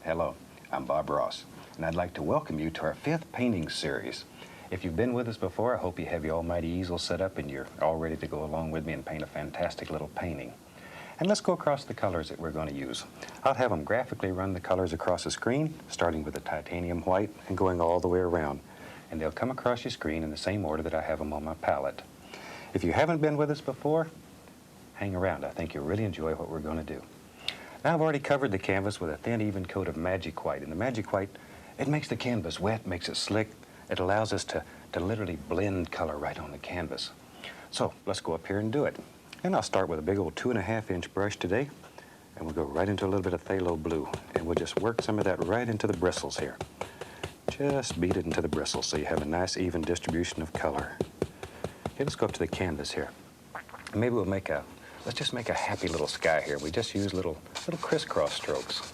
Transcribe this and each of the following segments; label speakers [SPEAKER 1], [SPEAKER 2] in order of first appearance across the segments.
[SPEAKER 1] Hello, I'm Bob Ross, and I'd like to welcome you to our 5th painting series. If you've been with us before, I hope you have your almighty easel set up and you're all ready to go along with me and paint a fantastic little painting. And let's go across the colors that we're going to use. I'll have them graphically run the colors across the screen, starting with the titanium white and going all the way around. And they'll come across your screen in the same order that I have them on my palette. If you haven't been with us before, hang around. I think you'll really enjoy what we're going to do. Now I've already covered the canvas with a thin, even coat of magic white. And the magic white, it makes the canvas wet, makes it slick. It allows us to literally blend color right on the canvas. So let's go up here and do it. And I'll start with a big old 2.5-inch brush today. And we'll go right into a little bit of phthalo blue. And we'll just work some of that right into the bristles here. Just beat it into the bristles so you have a nice, even distribution of color. Okay, let's go up to the canvas here. Maybe we'll let's just make a happy little sky here. We just use little crisscross strokes.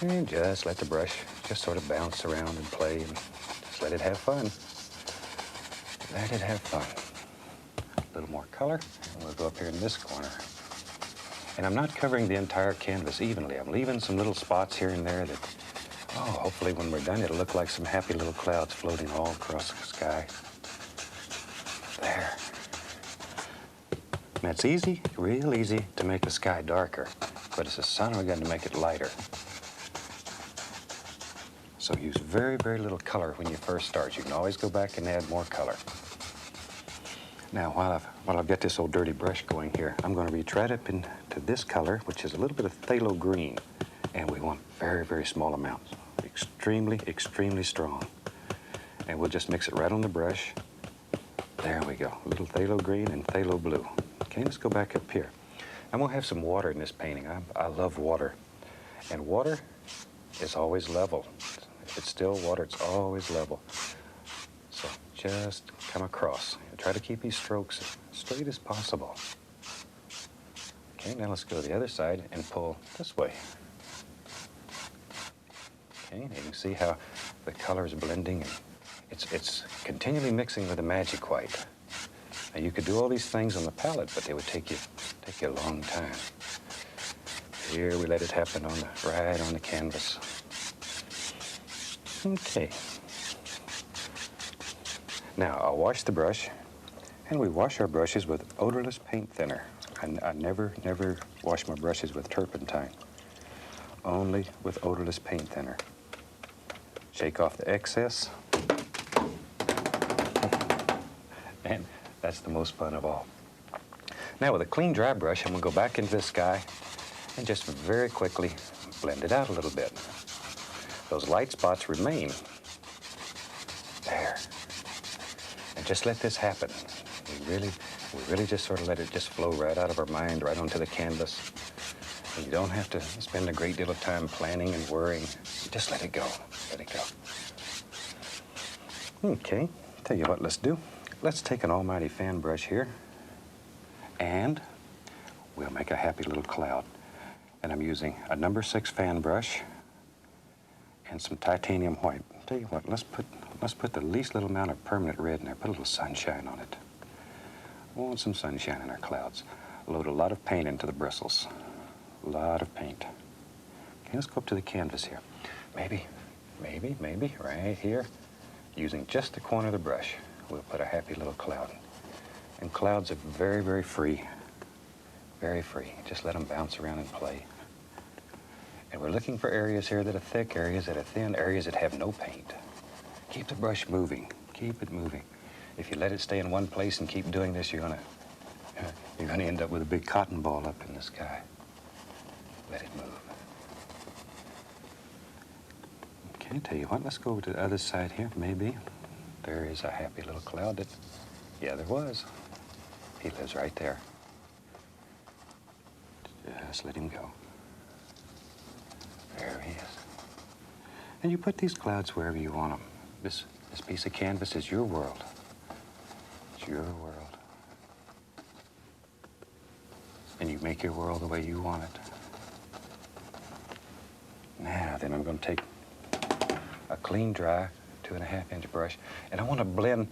[SPEAKER 1] And just let the brush just sort of bounce around and play and just let it have fun. Let it have fun. A little more color, and we'll go up here in this corner. And I'm not covering the entire canvas evenly. I'm leaving some little spots here and there that, hopefully when we're done, it'll look like some happy little clouds floating all across the sky. There. Now it's easy, real easy to make the sky darker, but it's a son of a gun to make it lighter. So use very, very little color when you first start. You can always go back and add more color. Now while I've got this old dirty brush going here, I'm going to reach right up into this color, which is a little bit of phthalo green, and we want very, very small amounts. Extremely, extremely strong. And we'll just mix it right on the brush. There we go, a little phthalo green and phthalo blue. Okay, let's go back up here. I'm gonna have some water in this painting. I love water. And water is always level. If it's still water, it's always level. So just come across. Try to keep these strokes as straight as possible. Okay, now let's go to the other side and pull this way. Okay, you can see how the color is blending and it's continually mixing with the magic white. Now you could do all these things on the palette, but they would take you a long time. Here we let it happen right on the canvas. Okay. Now I'll wash the brush, and we wash our brushes with odorless paint thinner. I never wash my brushes with turpentine. Only with odorless paint thinner. Shake off the excess. And that's the most fun of all. Now with a clean dry brush, I'm gonna go back into the sky and just very quickly blend it out a little bit. Those light spots remain. There. And just let this happen. We really just sort of let it just flow right out of our mind, right onto the canvas. And you don't have to spend a great deal of time planning and worrying. Just let it go, let it go. Okay, tell you what let's do. Let's take an almighty fan brush here, and we'll make a happy little cloud. And I'm using a number 6 fan brush and some titanium white. Tell you what, let's put the least little amount of permanent red in there. Put a little sunshine on it. We want some sunshine in our clouds. Load a lot of paint into the bristles. A lot of paint. Okay, let's go up to the canvas here. Maybe, right here, using just the corner of the brush, we'll put a happy little cloud. And clouds are very, very free. Very free. Just let them bounce around and play. And we're looking for areas here that are thick, areas that are thin, areas that have no paint. Keep the brush moving. Keep it moving. If you let it stay in one place and keep doing this, you're gonna end up with a big cotton ball up in the sky. Let it move. Okay, tell you what, let's go over to the other side here, maybe. There is a happy little cloud that, yeah, there was. He lives right there. Just let him go. There he is. And you put these clouds wherever you want them. This piece of canvas is your world. It's your world. And you make your world the way you want it. Now, then I'm going to take a clean, dry 2.5-inch brush, and I want to blend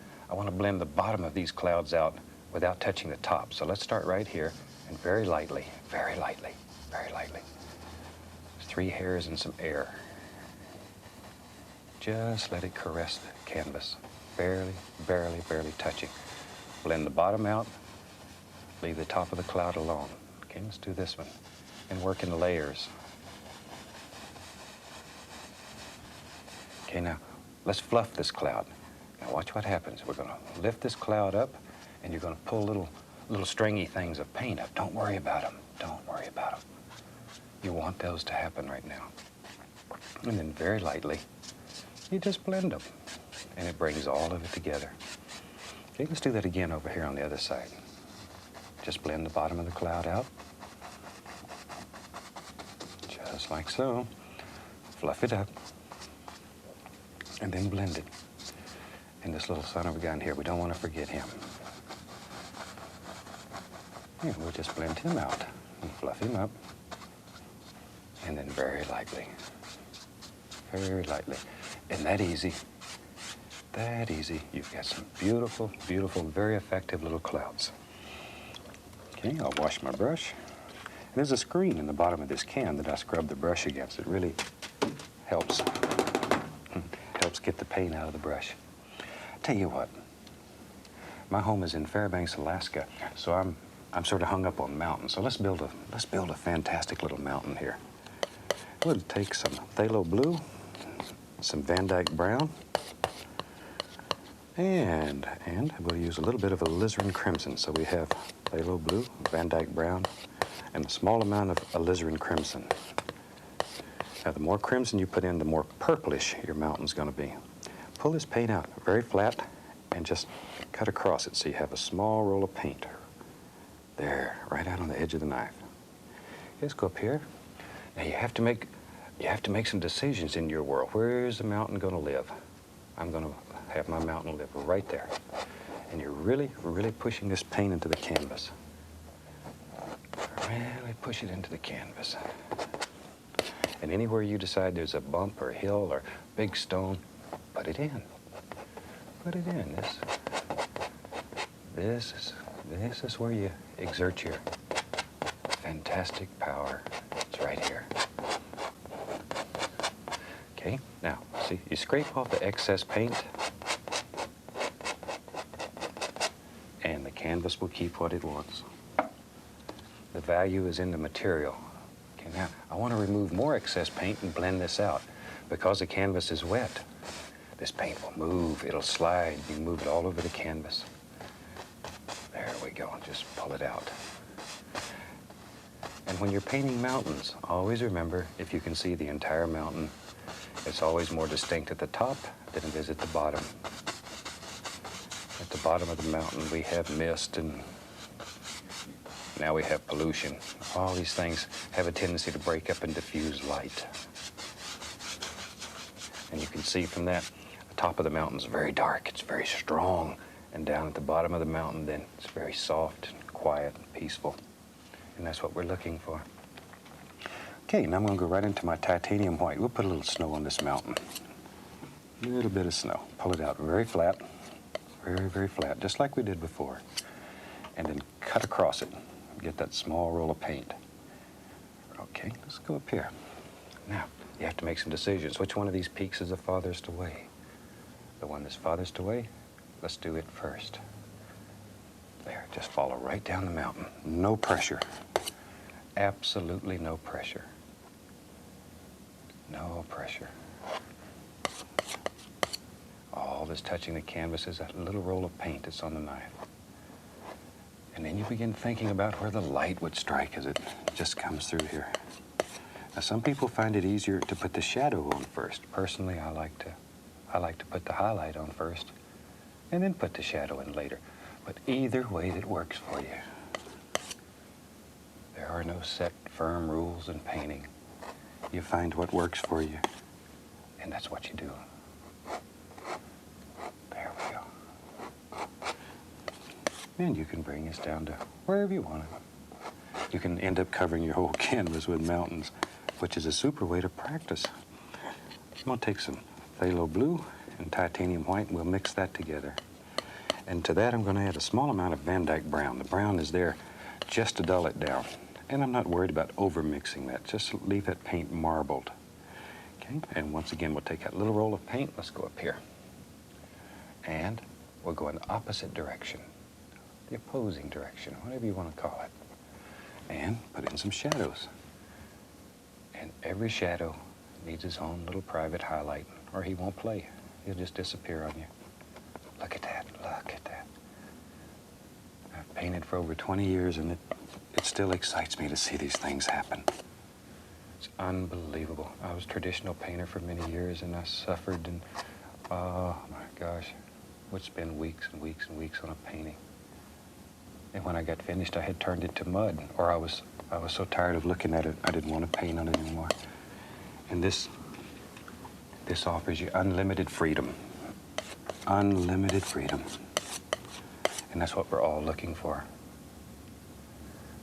[SPEAKER 1] the bottom of these clouds out without touching the top. So let's start right here, and very lightly, very lightly, very lightly. Just 3 hairs and some air. Just let it caress the canvas, barely, barely, barely touching. Blend the bottom out, leave the top of the cloud alone. Okay, let's do this one and work in layers. Okay, now let's fluff this cloud. Now watch what happens. We're going to lift this cloud up, and you're going to pull little stringy things of paint up. Don't worry about them. Don't worry about them. You want those to happen right now. And then very lightly, you just blend them, and it brings all of it together. Okay, let's do that again over here on the other side. Just blend the bottom of the cloud out, just like so. Fluff it up, and then blend it. And this little son of a gun here, we don't want to forget him. And we'll just blend him out and fluff him up, and then very lightly, and that easy, you've got some beautiful, beautiful, very effective little clouds. Okay, I'll wash my brush. And there's a screen in the bottom of this can that I scrub the brush against. It really helps get the paint out of the brush. Tell you what, my home is in Fairbanks, Alaska, so I'm sort of hung up on mountains. So let's build a fantastic little mountain here. We'll take some phthalo blue, some Van Dyke brown, and we'll use a little bit of alizarin crimson. So we have phthalo blue, Van Dyke brown, and a small amount of alizarin crimson. Now, the more crimson you put in, the more purplish your mountain's going to be. Pull this paint out very flat and just cut across it so you have a small roll of paint. There, right out on the edge of the knife. Let's go up here. Now you have to make some decisions in your world. Where is the mountain going to live? I'm going to have my mountain live right there. And you're really, really pushing this paint into the canvas. Really push it into the canvas. And anywhere you decide there's a bump or a hill or big stone, put it in. Put it in. This is where you exert your fantastic power. It's right here. Okay, now, see, you scrape off the excess paint, and the canvas will keep what it wants. The value is in the material. Okay, now, I want to remove more excess paint and blend this out. Because the canvas is wet, this paint will move, it'll slide, you can move it all over the canvas. There we go, just pull it out. And when you're painting mountains, always remember, if you can see the entire mountain, it's always more distinct at the top than it is at the bottom. At the bottom of the mountain, we have mist, and now we have pollution. All these things have a tendency to break up and diffuse light. And you can see from that, the top of the mountain's very dark, it's very strong. And down at the bottom of the mountain, then, it's very soft and quiet and peaceful. And that's what we're looking for. Okay, now I'm going to go right into my titanium white. We'll put a little snow on this mountain. A little bit of snow. Pull it out very flat, very, very flat, just like we did before. And then cut across it. Get that small roll of paint. Okay, let's go up here. Now, you have to make some decisions. Which one of these peaks is the farthest away? The one that's farthest away? Let's do it first. There, just follow right down the mountain. No pressure. Absolutely no pressure. No pressure. All that's touching the canvas is that little roll of paint that's on the knife. And then you begin thinking about where the light would strike as it just comes through here. Now, some people find it easier to put the shadow on first. Personally, I like to put the highlight on first and then put the shadow in later. But either way that works for you. There are no set, firm rules in painting. You find what works for you, and that's what you do. There we go. And you can bring this down to wherever you want it. You can end up covering your whole canvas with mountains, which is a super way to practice. I'm going to take some phthalo blue and titanium white, and we'll mix that together. And to that, I'm going to add a small amount of Van Dyke brown. The brown is there just to dull it down. And I'm not worried about over mixing that. Just leave that paint marbled. Okay, and once again, we'll take that little roll of paint. Let's go up here. And we'll go in the opposite direction, the opposing direction, whatever you want to call it. And put in some shadows. And every shadow needs his own little private highlight, or he won't play. He'll just disappear on you. Look at that, look at that. I've painted for over 20 years, and it still excites me to see these things happen. It's unbelievable. I was a traditional painter for many years, and I suffered, and oh my gosh, would spend weeks and weeks and weeks on a painting. And when I got finished, I had turned it to mud, or I was so tired of looking at it, I didn't want to paint on it anymore. And this offers you unlimited freedom. Unlimited freedom. And that's what we're all looking for.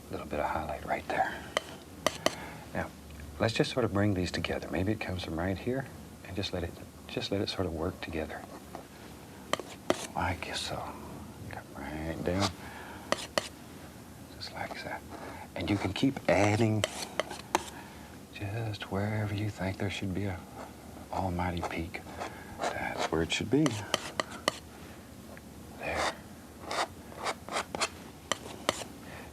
[SPEAKER 1] A little bit of highlight right there. Now, let's just sort of bring these together. Maybe it comes from right here, and just let it sort of work together. I guess so. Come right down. Just like that. And you can keep adding just wherever you think there should be a almighty peak. That's where it should be. There.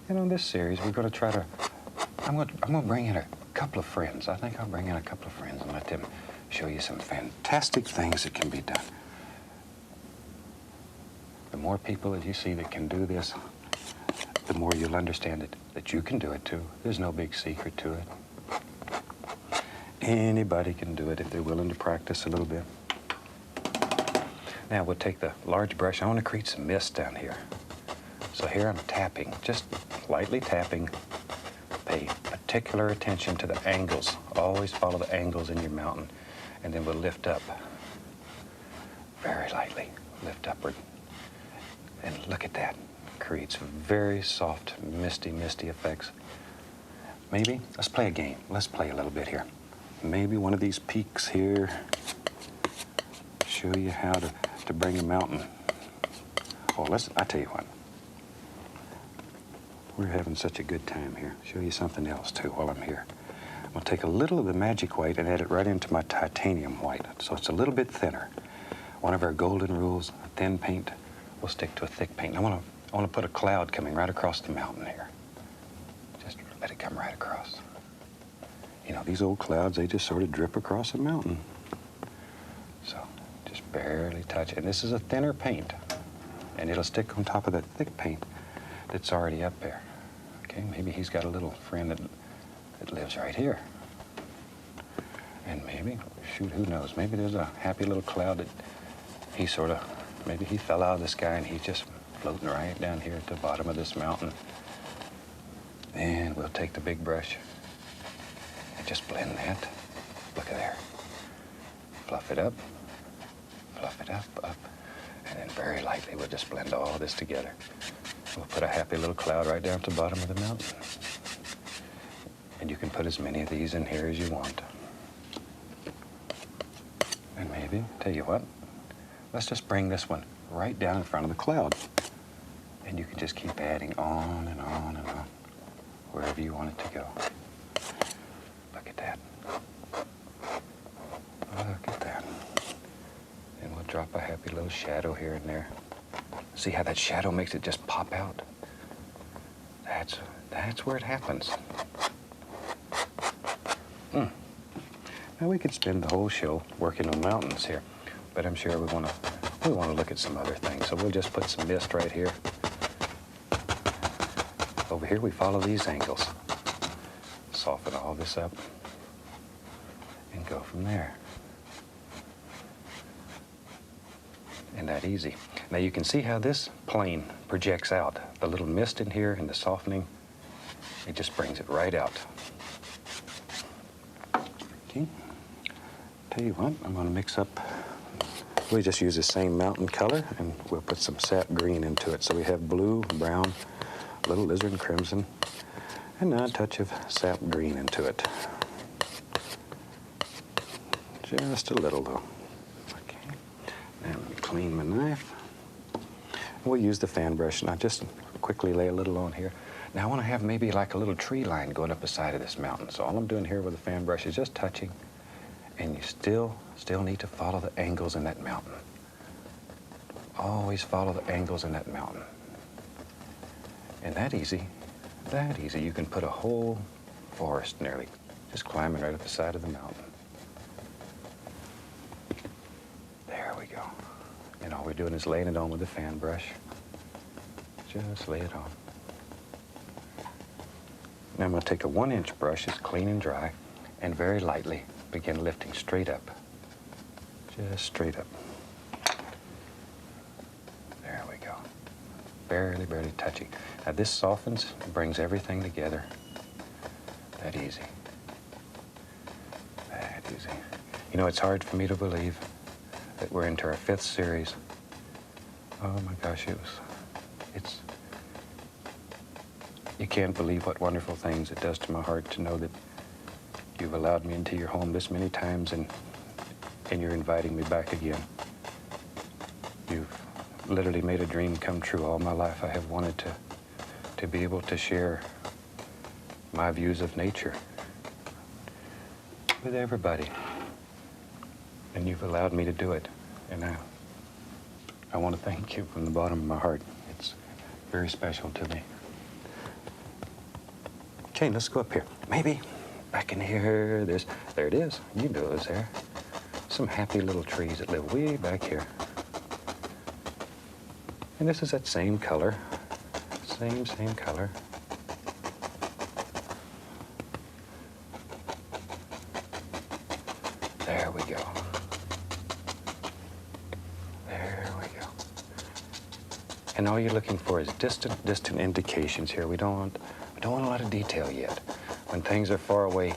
[SPEAKER 1] And on this series, we're going to try to, I'm going to bring in a couple of friends. I think I'll bring in a couple of friends and let them show you some fantastic things that can be done. The more people that you see that can do this, the more you'll understand it, that you can do it too. There's no big secret to it. Anybody can do it if they're willing to practice a little bit. Now we'll take the large brush. I want to create some mist down here. So here I'm tapping, just lightly tapping. Pay particular attention to the angles. Always follow the angles in your mountain. And then we'll lift up. Very lightly, lift upward. And look at that. Creates very soft, misty effects. Maybe, let's play a game. Let's play a little bit here. Maybe one of these peaks here, show you how to bring a mountain. Oh, I tell you what. We're having such a good time here. Show you something else too while I'm here. I'm gonna take a little of the magic white and add it right into my titanium white. So it's a little bit thinner. One of our golden rules, a thin paint will stick to a thick paint. I want to put a cloud coming right across the mountain here. Just let it come right across. You know, these old clouds, they just sort of drip across a mountain. So just barely touch it. And this is a thinner paint. And it'll stick on top of that thick paint that's already up there. Okay, maybe he's got a little friend that lives right here. And maybe, shoot, who knows? Maybe there's a happy little cloud that he sort of, maybe he fell out of the sky and he's just floating right down here at the bottom of this mountain. And we'll take the big brush and just blend that. Look at there. Fluff it up, up. And then very lightly, we'll just blend all this together. We'll put a happy little cloud right down at the bottom of the mountain. And you can put as many of these in here as you want. And maybe, tell you what, let's just bring this one right down in front of the cloud. And you can just keep adding on and on and on, wherever you want it to go. Look at that. Look at that. And we'll drop a happy little shadow here and there. See how that shadow makes it just pop out? That's where it happens. Now we could spend the whole show working on mountains here, but I'm sure we want to look at some other things. So we'll just put some mist right here. Over here we follow these angles. Soften all this up and go from there. Isn't that easy? Now you can see how this plane projects out. The little mist in here and the softening, it just brings it right out. Okay. Tell you what, I'm going to mix up. We just use the same mountain color, and we'll put some sap green into it. So we have blue, brown, little lizard crimson, and now a touch of sap green into it. Just a little, though. Okay. Now let me clean my knife. We'll use the fan brush, and I just quickly lay a little on here. Now I want to have maybe like a little tree line going up the side of this mountain. So all I'm doing here with the fan brush is just touching, and you still need to follow the angles in that mountain. Always follow the angles in that mountain. And that easy, you can put a whole forest nearly just climbing right up the side of the mountain. There we go. And all we're doing is laying it on with the fan brush. Just lay it on. Now I'm going to take a 1-inch brush, it's clean and dry, and very lightly begin lifting straight up. Just straight up. There we go. Barely touching. Now this softens, brings everything together. That easy. That easy. You know, it's hard for me to believe that we're into our 5th series. Oh my gosh, it's, you can't believe what wonderful things it does to my heart to know that you've allowed me into your home this many times and you're inviting me back again. You've literally made a dream come true. All my life I have wanted to be able to share my views of nature with everybody. And you've allowed me to do it. And I want to thank you from the bottom of my heart. It's very special to me. Okay, let's go up here. Maybe back in here, there it is. You know it's there. Some happy little trees that live way back here. And this is that same color. Same color. There we go. There we go. And all you're looking for is distant indications here. We don't want a lot of detail yet. When things are far away,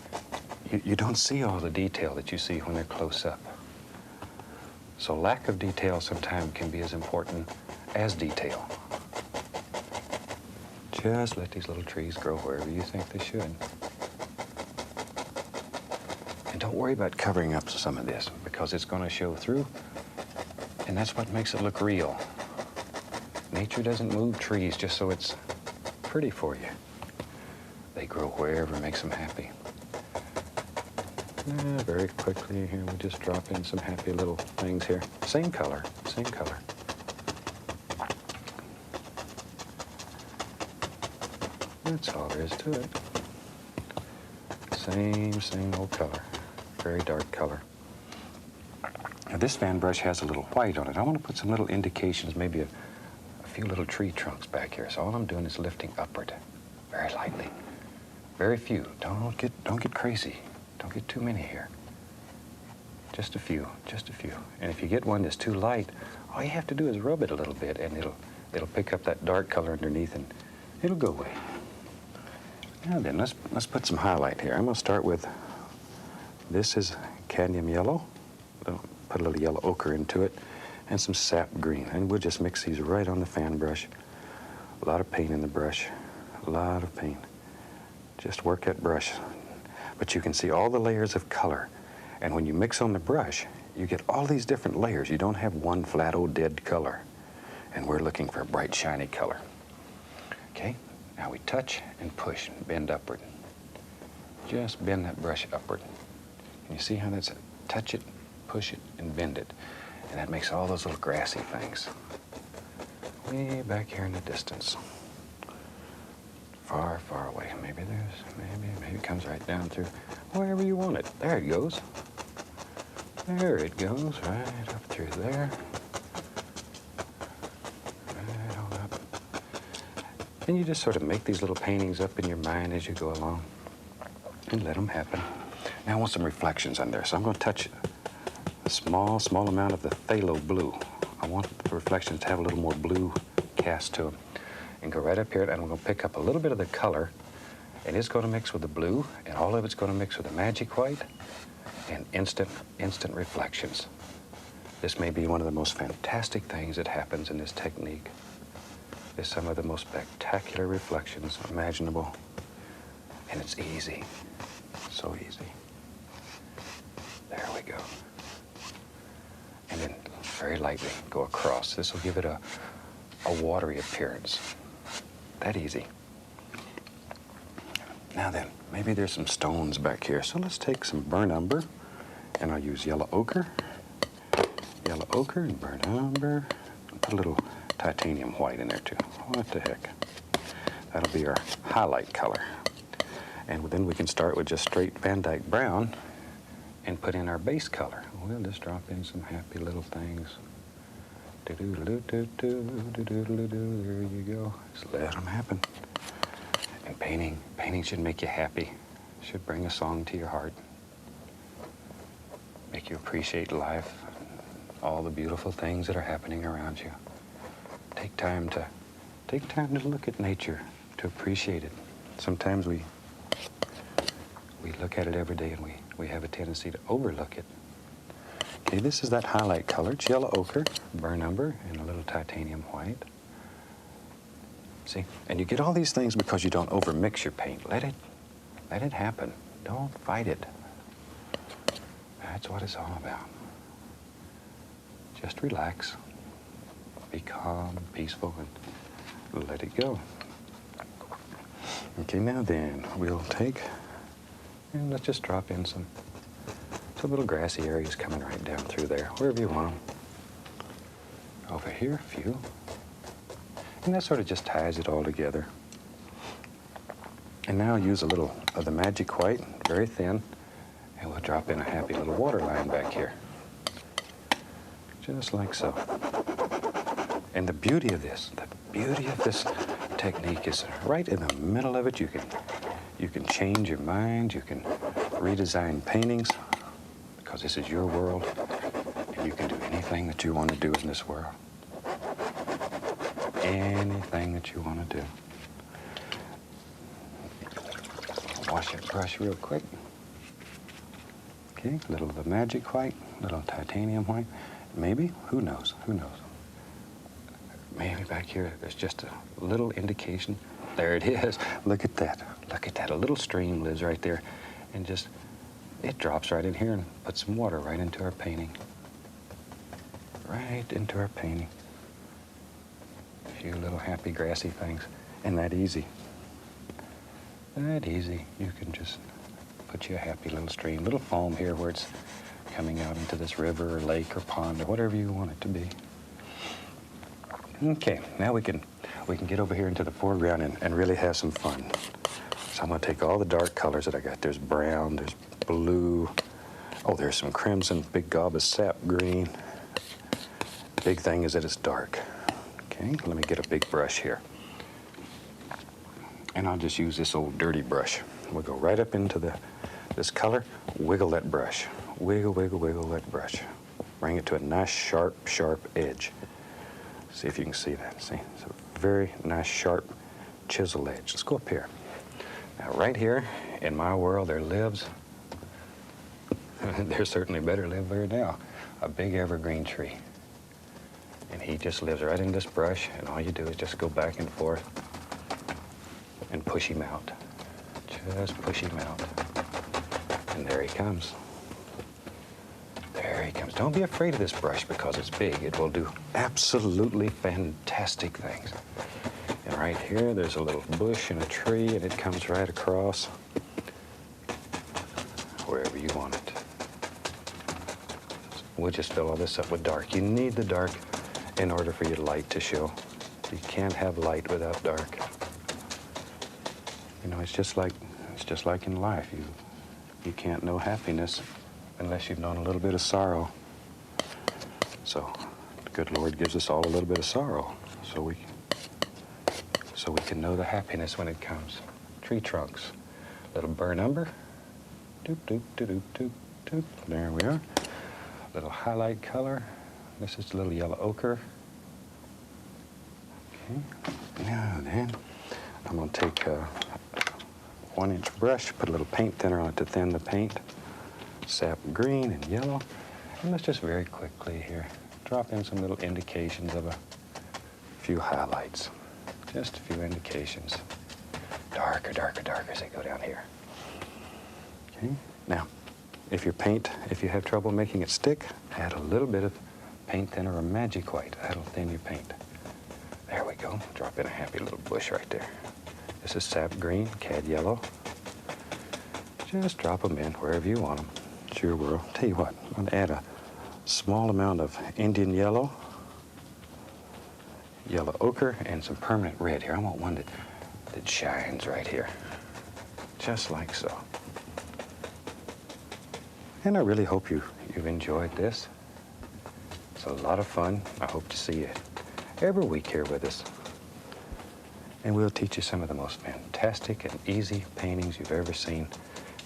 [SPEAKER 1] you don't see all the detail that you see when they're close up. So lack of detail sometimes can be as important as detail. Just let these little trees grow wherever you think they should. And don't worry about covering up some of this, because it's going to show through, and that's what makes it look real. Nature doesn't move trees just so it's pretty for you. They grow wherever makes them happy. Very quickly here, we just drop in some happy little things here. Same color. That's all there is to it. Same old color. Very dark color. Now this fan brush has a little white on it. I want to put some little indications, maybe a few little tree trunks back here. So all I'm doing is lifting upward, very lightly. Very few. Don't get crazy. Don't get too many here. Just a few. And if you get one that's too light, all you have to do is rub it a little bit, and it'll pick up that dark color underneath, and it'll go away. Now then, let's put some highlight here. I'm going to start with, this is cadmium yellow. I'll put a little yellow ochre into it, and some sap green. And we'll just mix these right on the fan brush. A lot of paint in the brush. A lot of paint. Just work that brush. But you can see all the layers of color. And when you mix on the brush, you get all these different layers. You don't have one flat old dead color. And we're looking for a bright, shiny color. Okay, now we touch and push and bend upward. Just bend that brush upward. And you see how that's touch it, push it, and bend it. And that makes all those little grassy things. Way back here in the distance. Far, far away. Maybe it comes right down through wherever you want it. There it goes. There it goes, right up through there. Right on up. And you just sort of make these little paintings up in your mind as you go along and let them happen. Now I want some reflections on there, so I'm going to touch a small amount of the phthalo blue. I want the reflections to have a little more blue cast to them. And go right up here, and I'm going to pick up a little bit of the color, and it's going to mix with the blue, and all of it's going to mix with the magic white, and instant reflections. This may be one of the most fantastic things that happens in this technique. There's some of the most spectacular reflections imaginable, and it's easy, so easy. There we go. And then very lightly go across. This will give it a watery appearance. That easy. Now then, maybe there's some stones back here. So let's take some burnt umber, and I'll use yellow ochre and burnt umber. Put a little titanium white in there too. What the heck? That'll be our highlight color. And then we can start with just straight Van Dyke brown and put in our base color. We'll just drop in some happy little things. There you go. Just let them happen. And painting should make you happy. Should bring a song to your heart. Make you appreciate life, all the beautiful things that are happening around you. Take time to look at nature, to appreciate it. Sometimes we look at it every day and we have a tendency to overlook it. Okay, this is that highlight color. It's yellow ochre, burnt umber, and a little titanium white. See? And you get all these things because you don't overmix your paint. Let it happen. Don't fight it. That's what it's all about. Just relax. Be calm, peaceful, and let it go. Okay, now then, we'll take, and let's just drop in some little grassy areas coming right down through there, wherever you want them. Over here, a few. And that sort of just ties it all together. And now I'll use a little of the magic white, very thin, and we'll drop in a happy little water line back here. Just like so. And the beauty of this technique is right in the middle of it. You can change your mind, you can redesign paintings, because this is your world, and you can do anything that you want to do in this world. Anything that you want to do. Wash your brush real quick. Okay, a little of the magic white, a little titanium white. Maybe, who knows? Maybe back here there's just a little indication. There it is. Look at that. A little stream lives right there, and just, it drops right in here and puts some water right into our painting. Right into our painting. A few little happy grassy things. And that easy. You can just put you a happy little stream, little foam here where it's coming out into this river or lake or pond or whatever you want it to be. Okay, now we can get over here into the foreground and really have some fun. So I'm going to take all the dark colors that I got. There's brown, there's blue. Oh, there's some crimson, big gob of sap green. Big thing is that it's dark. Okay, let me get a big brush here. And I'll just use this old dirty brush. We'll go right up into this color, wiggle that brush. Wiggle that brush. Bring it to a nice sharp edge. See if you can see that. See, it's a very nice sharp chisel edge. Let's go up here. Now right here in my world there lives, there certainly better live here now, a big evergreen tree. And he just lives right in this brush, and all you do is just go back and forth and push him out. Just push him out. And there he comes. There he comes. Don't be afraid of this brush because it's big. It will do absolutely fantastic things. And right here, there's a little bush and a tree, and it comes right across wherever you want it. We'll just fill all this up with dark. You need the dark in order for your light to show. You can't have light without dark. You know, it's just like in life. You can't know happiness unless you've known a little bit of sorrow. So the good Lord gives us all a little bit of sorrow so we can know the happiness when it comes. Tree trunks, little burnt umber. Doop, doop, doop, doop, doop. There we are. Little highlight color. This is a little yellow ochre. Okay. Now then, I'm going to take a 1-inch brush, put a little paint thinner on it to thin the paint. Sap green and yellow. And let's just very quickly here drop in some little indications of a few highlights. Just a few indications. Darker as they go down here. Okay. Now, if you have trouble making it stick, add a little bit of paint thinner or magic white. That'll thin your paint. There we go. Drop in a happy little bush right there. This is sap green, cad yellow. Just drop them in wherever you want them. Sure will. Tell you what, I'm going to add a small amount of Indian yellow, yellow ochre, and some permanent red here. I want one that shines right here, just like so. And I really hope you've enjoyed this. It's a lot of fun. I hope to see you every week here with us. And we'll teach you some of the most fantastic and easy paintings you've ever seen.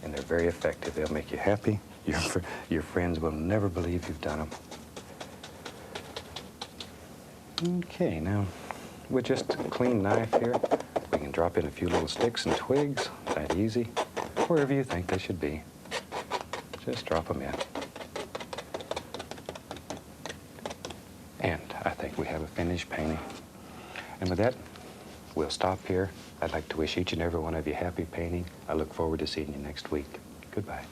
[SPEAKER 1] And they're very effective. They'll make you happy. Your friends will never believe you've done them. Okay, now with just a clean knife here, we can drop in a few little sticks and twigs, that easy, wherever you think they should be. Just drop them in. And I think we have a finished painting. And with that, we'll stop here. I'd like to wish each and every one of you happy painting. I look forward to seeing you next week. Goodbye.